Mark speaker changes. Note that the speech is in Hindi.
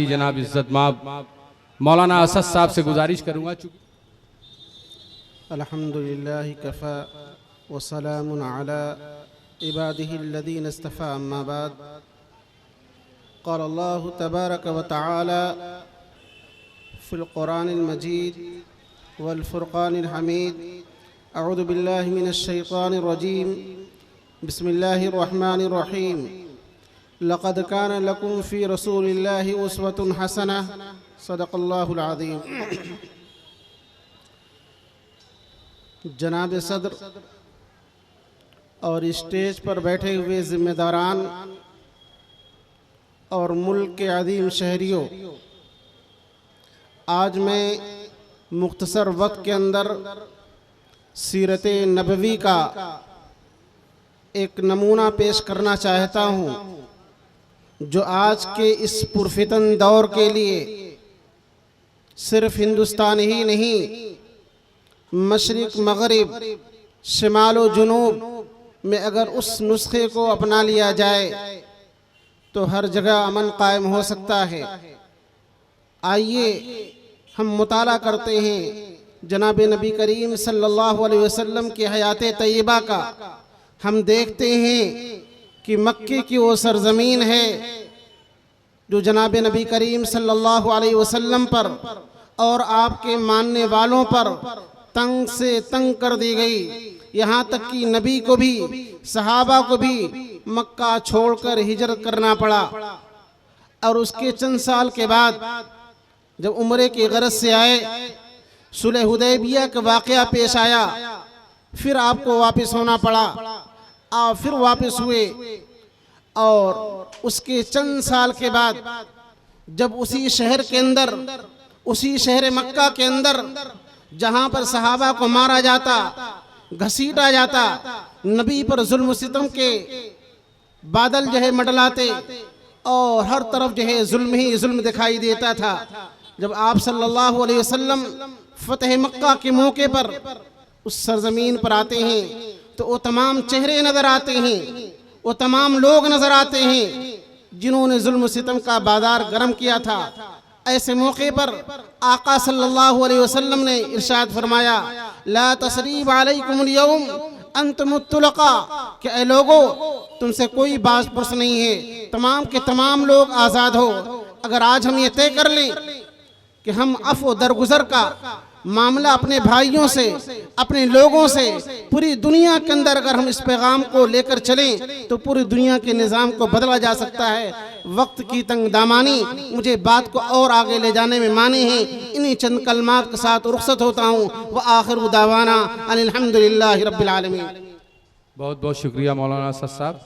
Speaker 1: जनाब इज्जत माब मौलाना असद साहब से गुजारिश करूँगा।
Speaker 2: अल्हम्दुलिल्लाहि कफ़ा व सलामुन अला इबादिहिल्लज़ीना इस्तफ़ा अम्मा बाद। क़ाल अल्लाहु तबारक व तआला फ़िल क़ुरानिल मजीद वल फ़ुरक़ानिल हमीद। अऊज़ु बिल्लाहि मिनश शैतानिर रजीम। बिस्मिल्लाहिर रहमानिर रहीम। लक़द कान लकुम फ़ी रसूलिल्लाहि उस्वतुन हसनह। सदक़ल्लाहुल अज़ीम। जनाब सदर और स्टेज पर बैठे हुए ज़िम्मेदारान और मुल्क के अज़ीम शहरियों, आज मैं मुख्तसर वक्त के अंदर सीरत नबवी का एक नमूना पेश करना चाहता हूँ, जो आज के इस पुरफितन दौर के लिए सिर्फ हिंदुस्तान ही नहीं, मशरिक मगरिब शिमालो जुनूब में अगर उस नुस्खे को अपना लिया जाए तो हर जगह अमन कायम हो सकता है। आइए हम मुताला करते हैं जनाब नबी करीम सल्लल्लाहु अलैहि वसल्लम की हयात तय्यबा का। हम देखते हैं कि मक्के की वो सरजमीन है जो जनाब नबी करीम सल्लल्लाहु अलैहि वसल्लम पर और आपके मानने वालों पर तंग से तंग कर दी गई। यहाँ तक कि नबी को भी, सहाबा को भी मक्का छोड़कर हिजरत करना पड़ा। और उसके चंद साल के बाद जब उम्रे की गरज से आए, सुलह हुदैबिया का वाक़या पेश आया, फिर आपको वापस होना पड़ा। आप फिर वापस हुए और उसके चंद साल के बाद जब उसी शहर के अंदर, उसी शहर मक्का के अंदर जहाँ पर सहाबा को मारा जाता, घसीटा जाता, नबी पर जुल्म सितम के बादल जो है मंडलाते और हर तरफ जो है जुल्म ही जुल्म दिखाई देता था, जब आप सल्लल्लाहु अलैहि वसल्लम फतेह मक्का के मौके पर उस सरजमीन पर आते हैं तो वो तमाम चेहरे नजर आते हैं, वो तमाम लोग नजर आते हैं जिन्होंने जुल्म सितम का बाजार गर्म किया था। ऐसे मौके पर आका सल्लल्लाहु अलैहि वसल्लम ने इरशाद फरमाया, ला तसरीब अलैकुमुल यौम अंतुमुत तुलका, कि ऐ लोगो तुमसे कोई बास पुरस नहीं है, तमाम के तमाम लोग आज़ाद हो। अगर आज हम ये तय कर लें कि हम अफ़्व दरगुजर का मामला अपने भाइयों से, अपने लोगों से, पूरी दुनिया के अंदर अगर हम इस पैगाम को लेकर चलें तो पूरी दुनिया के निज़ाम को बदला जा सकता है। वक्त की तंग दामानी मुझे बात को और आगे ले जाने में माने हैं। इन्हीं चंद कलमात के साथ रुखसत होता हूँ। व आखिर दावाना अनिल हम्दुलिल्लाहि रब्बिल आलमीन।
Speaker 1: बहुत बहुत शुक्रिया मौलाना असद साहब।